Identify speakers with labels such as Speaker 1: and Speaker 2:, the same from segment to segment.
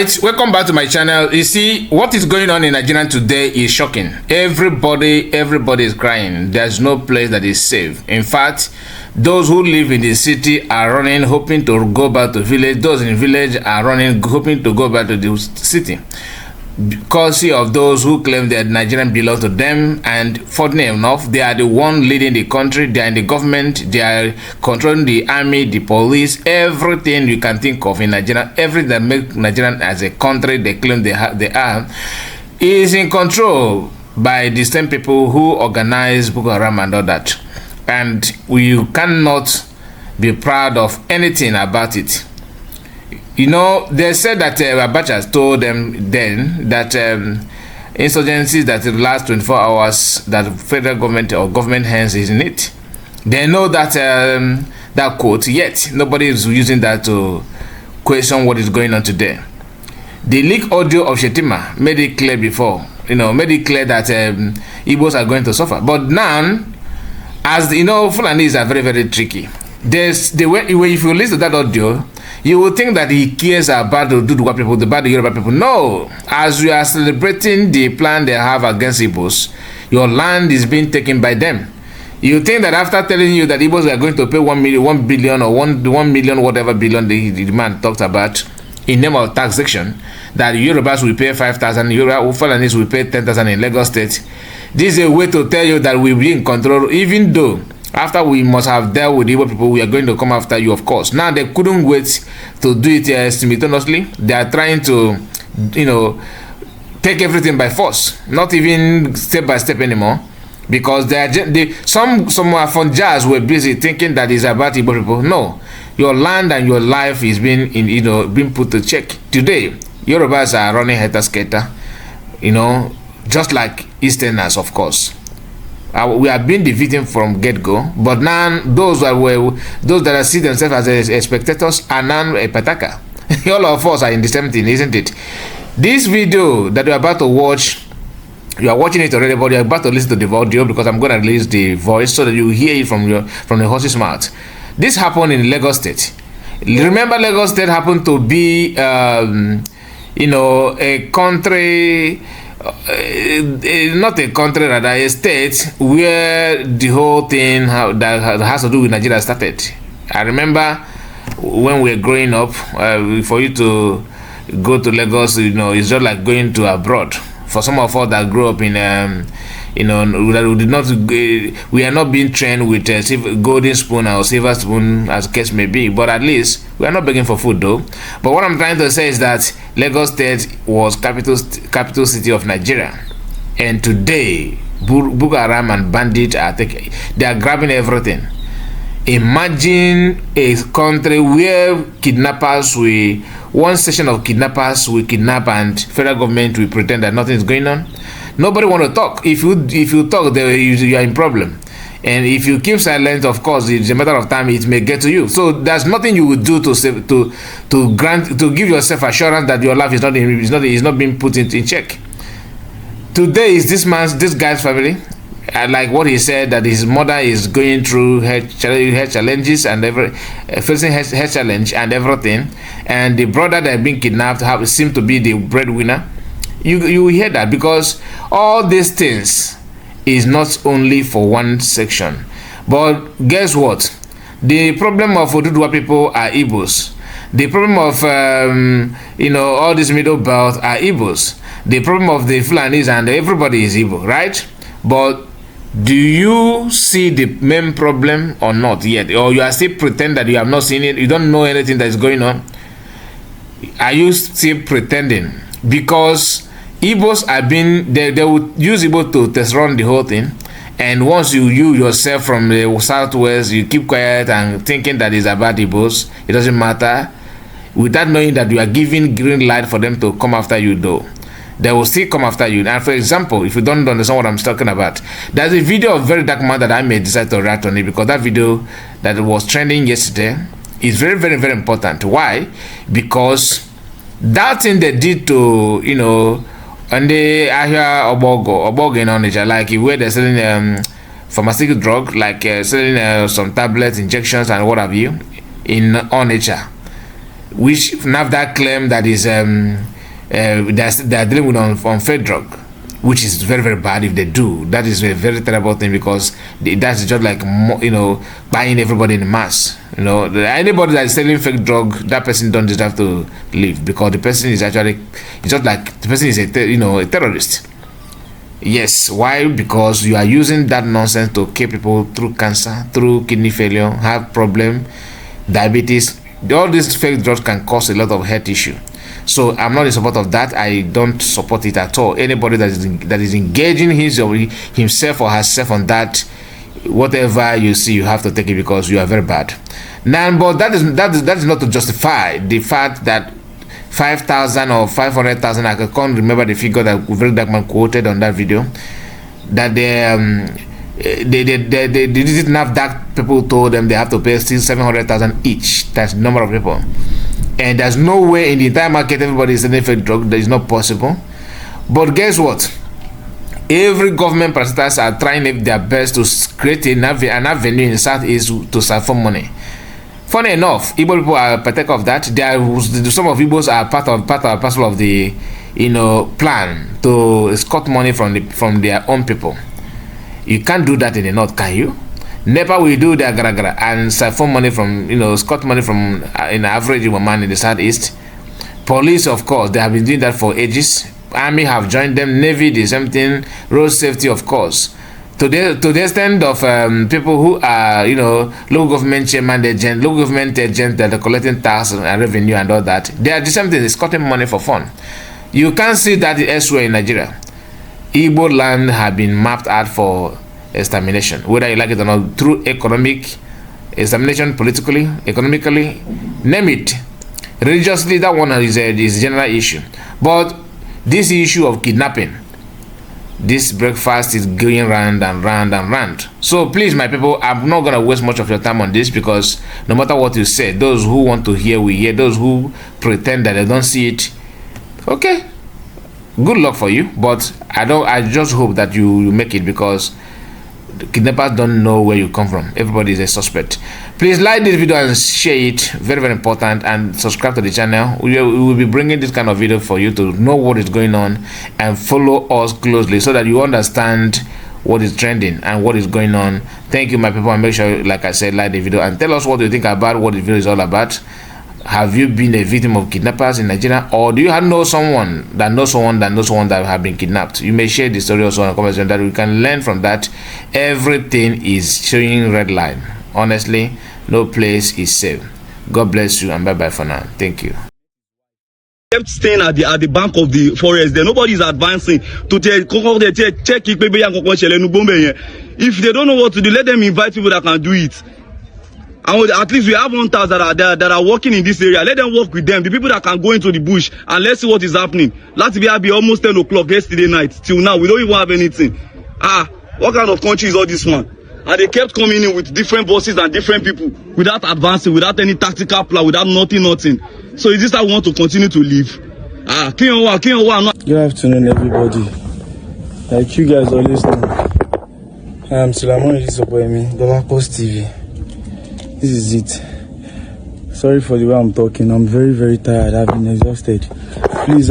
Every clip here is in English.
Speaker 1: right, welcome back to my channel. You see, what is going on in Nigeria today is shocking. Everybody is crying. There's no place that is safe. In fact, those who live in the city are running, hoping to go back to village. Those in village are running, hoping to go back to the city, because of those who claim that Nigerian belongs to them. And fortunately enough, they are the one leading the country. They are in the government. They are controlling the army, the police, everything you can think of in Nigeria. Everything that makes Nigeria as a country they claim they are is in control by the same people who organize Boko Haram and all that. And we cannot be proud of anything about it. You know, they said that Abacha told them then that insurgencies that the last 24 hours that federal government or government hands is in it. They know that that quote, yet nobody is using that to question what is going on today. The leaked audio of Shetima made it clear before, made it clear that Igbos are going to suffer. But now, as you know, Fulanis are very, very tricky. If you listen to that audio, you will think that he cares about the Duduwa people, the bad Yoruba people. No, as we are celebrating the plan they have against Igbos, your land is being taken by them. You think that after telling you that Igbos are going to pay 1 billion or 1 million, whatever billion the man talked about, in name of taxation, that Yorubas will pay 5,000, Fulanis will pay 10,000 in Lagos State. This is a way to tell you that we will be in control, even though after we must have dealt with Igbo people, we are going to come after you, of course. Now, they couldn't wait to do it simultaneously. They are trying to, take everything by force, not even step by step anymore, because some from jazz were busy thinking that it's about Igbo people. No, your land and your life is being put to check. Today, Yorubas are running helter-skelter, just like Easterners, of course. We have been defeating from get-go, but now those that see themselves as spectators are now a pataka. All of us are in the same thing, isn't it? This video that you're about to watch, you are watching it already, but you're about to listen to the audio, because I'm going to release the voice so that you hear it from the horse's mouth. This happened in Lagos State. Remember, Lagos State happened to be, a country. Not a country, rather a state where the whole thing that has to do with Nigeria started. I remember when we were growing up, for you to go to Lagos, it's just like going to abroad. For some of us that grew up in, we are not being trained with a golden spoon or silver spoon, as the case may be, but at least we are not begging for food though. But what I'm trying to say is that Lagos State was capital city of Nigeria, and today Boko Haram and bandits they are grabbing everything. Imagine a country where one section of kidnappers will kidnap and federal government will pretend that nothing is going on. Nobody want to talk. If you talk, you are in problem. And if you keep silent, of course, it's a matter of time it may get to you. So there's nothing you would do to give yourself assurance that your life is not being put in check. Today is this guy's family. Like what he said, that his mother is going through health challenges and facing health challenge and everything, and the brother that had been kidnapped seemed to be the breadwinner. You hear that, because all these things is not only for one section. But guess what? The problem of Oduduwa people are Igbos. The problem of all this middle belt are Igbos. The problem of the Fulanis and everybody is Igbo, right? But do you see the main problem or not yet? Or you are still pretend that you have not seen it? You don't know anything that is going on? Are you still pretending? Because Igbos are they would use Igbo to test run the whole thing, and once you yourself from the southwest, you keep quiet and thinking that it's about Igbos, it doesn't matter, without knowing that you are giving green light for them to come after you though. They will still come after you. And for example, if you don't understand what I'm talking about, there's a video of Very Dark Man that I may decide to react on it, because that video that was trending yesterday is very, very, very important. Why? Because that thing they did to, and they Ahia Obogo in Onitsha, like where they're selling pharmaceutical drug, like selling some tablets, injections, and what have you, in Onitsha. which NAFDAC claim that is they are dealing with on fake drug, which is very, very bad if they do. That is a very terrible thing, because that's just like, you know, buying everybody in mass. You know, anybody that is selling fake drug, that person don't deserve to live, because the person is actually, it's just like the person is a terrorist. Yes, why? Because you are using that nonsense to kill people through cancer, through kidney failure, heart problem, diabetes. All these fake drugs can cause a lot of health issue. So I'm not in support of that. I don't support it at all. Anybody that is engaging himself or herself on that, whatever you see, you have to take it, because you are very bad. Now, but that is not to justify the fact that 5,000 or 500,000, I can't remember the figure that Very Dark Man quoted on that video, that they didn't have that. People told them they have to pay still 700,000 each. That's the number of people. And there's no way in the entire market everybody is selling fake drug. That is not possible. But guess what? Every government parasites are trying their best to create an avenue in the Southeast to siphon money. Funny enough, Igbo people are partaker of that. Some of Igbos are part and parcel of the plan to escort money from their own people. You can't do that in the north, can you? NEPA will do their gara and siphon money from, escort money from an average man in the southeast. Police, of course, they have been doing that for ages. Army have joined them. Navy, the same thing. Road safety, of course. To the extent of people who are, local government chairman agent, local government agent that are collecting tax and revenue and all that. They are the same thing. Escorting money for fun. You can't see that elsewhere in Nigeria. Igbo land have been mapped out for extermination, whether you like it or not, through economic extermination, politically, economically, name it. Religiously, that one is a general issue. But this issue of kidnapping, this breakfast is going round and round and round. So please, my people, I'm not going to waste much of your time on this, because no matter what you say, those who want to hear will hear. Those who pretend that they don't see it, okay, good luck for you. But I just hope that you make it, because the kidnappers don't know where you come from. Everybody is a suspect. Please like this video and share it. Very, very important. And subscribe to the channel. We will be bringing this kind of video for you to know what is going on and follow us closely, so that you understand what is trending and what is going on. Thank you, my people, and make sure, like I said, like the video and tell us what you think about what the video is all about. Have you been a victim of kidnappers in Nigeria, or do you know someone that knows someone that have been kidnapped? You may share the story also in the comment section, that we can learn from that. Everything is showing red line. Honestly, no place is safe. God bless you, and bye bye for now. Thank you.
Speaker 2: Kept staying at the bank of the forest there. Nobody is advancing to check if they don't know what to do. Let them invite people that can do it. And at least we have hunters that are working in this area. Let them work with them. The people that can go into the bush, and let's see what is happening. Last be almost 10 o'clock yesterday night. Till now, we don't even have anything. What kind of country is all this one? And they kept coming in with different bosses and different people without advancing, without any tactical plan, without nothing. So is this how we want to continue to live?
Speaker 3: Good afternoon, everybody. Like you guys always know, I'm Sulamon Isopoemi, Dollar Post TV. This is it. Sorry for the way I'm talking. I'm very, very tired. I've been exhausted. Please,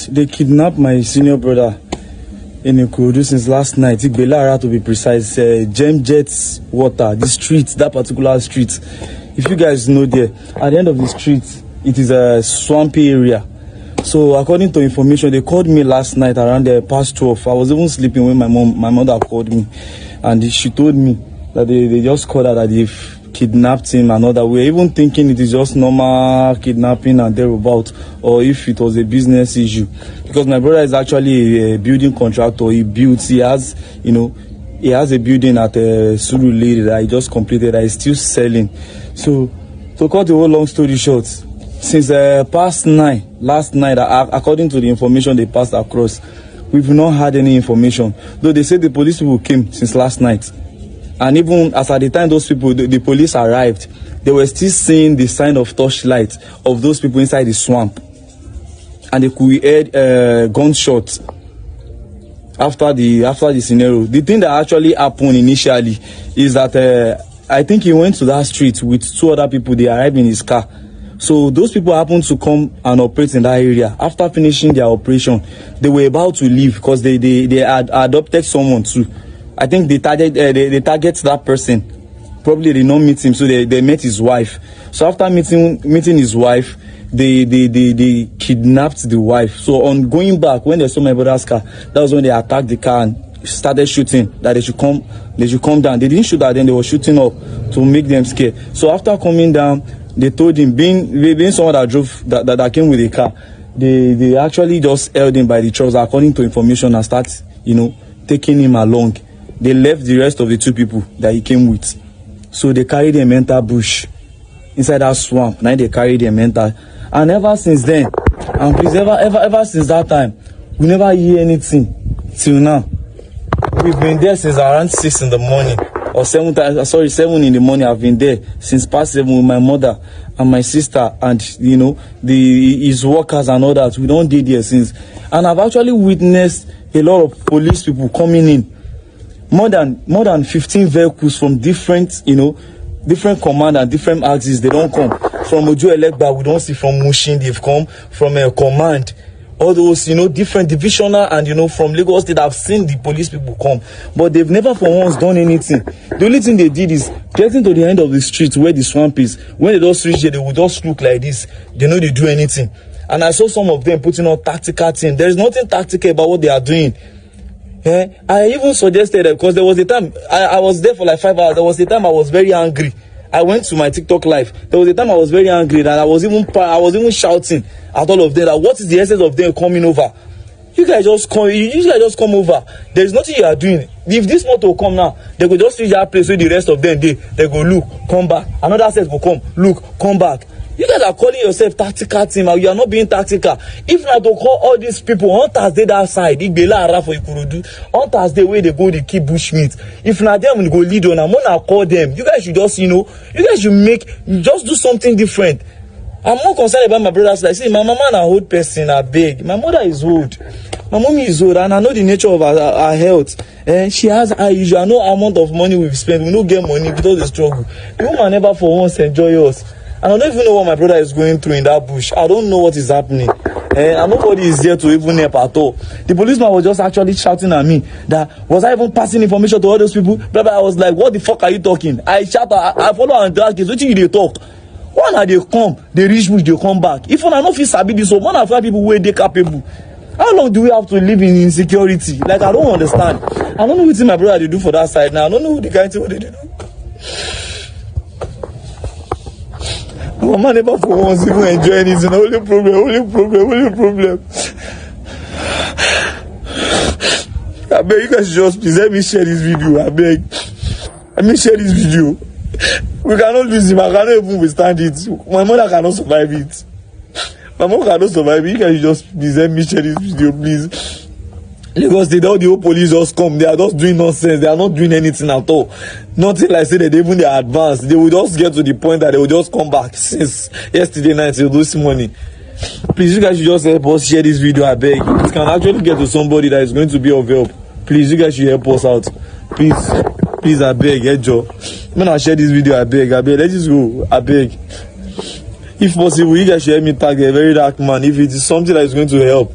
Speaker 3: they kidnapped my senior brother in Ikurudu since last night. Igbelara, to be precise. Gem Jets Water, the street, that particular street. If you guys know there, at the end of the street, it is a swampy area. So according to information, they called me last night around past 12. I was even sleeping when my mother called me, and she told me that they just called her that they've kidnapped him and all that. We're even thinking it is just normal kidnapping and thereabout, or if it was a business issue. Because my brother is actually a building contractor. He has a building at Surulere that he just completed, that he's still selling. So to cut the whole long story short, since past 9 last night, according to the information they passed across, we've not had any information. Though they said the police people came since last night. And even as at the time those people, the police arrived, they were still seeing the sign of torchlight of those people inside the swamp. And they could hear gunshots after the scenario. The thing that actually happened initially is that I think he went to that street with 2 other people. They arrived in his car. So those people happened to come and operate in that area. After finishing their operation, they were about to leave because they had adopted someone too. I think they target that person. Probably they don't meet him, so they met his wife. So after meeting his wife, they kidnapped the wife. So on going back, when they saw my brother's car, that was when they attacked the car and started shooting that they should come down. They didn't shoot at them, they were shooting up to make them scared. So after coming down, they told him, being someone that came with the car, they actually just held him by the trousers according to information and start, taking him along. They left the rest of the two people that he came with. So they carried him enter bush inside that swamp. Now they carried him enter. And ever since then, and please ever since that time, we never hear anything till now. We've been there since around 6 in the morning or 7 in the morning. I've been there since past 7 with my mother and my sister and his workers and all that. We don't did there since. And I've actually witnessed a lot of police people coming in. More than 15 vehicles from different different command and different axes. They don't come from Ojo Elegba. We don't see from Mushin. They've come from a command. All those, different divisional and, from Lagos State, I've seen the police people come. But they've never for once done anything. The only thing they did is getting to the end of the street where the swamp is. When they just reach there, they would just look like this. They know they do anything. And I saw some of them putting on tactical thing. There is nothing tactical about what they are doing. I even suggested that because there was a time, I was there for like 5 hours. There was a time I was very angry. I went to my TikTok live. There was a time I was very angry that I was even shouting at all of them that what is the essence of them coming over? You guys just come over. There is nothing you are doing. If this motor will come now, they will just reach that place where the rest of them they go look, come back. Another set will come, look, come back. You guys are calling yourself tactical team and you are not being tactical. If not to call all these people on Thursday that side, Igbela Ara for Ikurudu, on Thursday where they go, they keep bushmeat. If not them, we go lead on, I'm gonna call them. You guys should just, you guys should just do something different. I'm more concerned about my brother's life. See, my mama is an old person, I beg. My mother is old. My mommy is old and I know the nature of her health. And she has her issue. I know how amount of money we've spent. We don't get money without the struggle. The woman never for once enjoy us. And I don't even know what my brother is going through in that bush. I don't know what is happening. And nobody is there to even help at all. The policeman was just actually shouting at me that was I even passing information to all those people? Brother, I was like, what the fuck are you talking? I shout, I follow and ask, what do you talk? One are they come, they reach bush, they come back. If I don't feel sabi this, so one of five people where they capable. How long do we have to live in insecurity? Like I don't understand. I don't know what my brother they do for that side now. I don't know the kind of what they do. Mama never for once even enjoy anything. Only problem. I beg you guys just please let me share this video. I beg. Let me share this video. We cannot lose him. I cannot even withstand it. My mother cannot survive it. My mom cannot survive it. You guys just please let me share this video, please. Because the whole police just come. They are just doing nonsense. They are not doing anything at all. Nothing like say that even they are advanced. They will just get to the point that they will just come back since yesterday night till this morning. Please, you guys should just help us share this video. I beg. It can actually get to somebody that is going to be of help. Please, you guys should help us out. Please, I beg. Hey, Joe. When I share this video, I beg. Let this go. I beg. If possible, you guys should help me tag a very dark man if it is something that is going to help.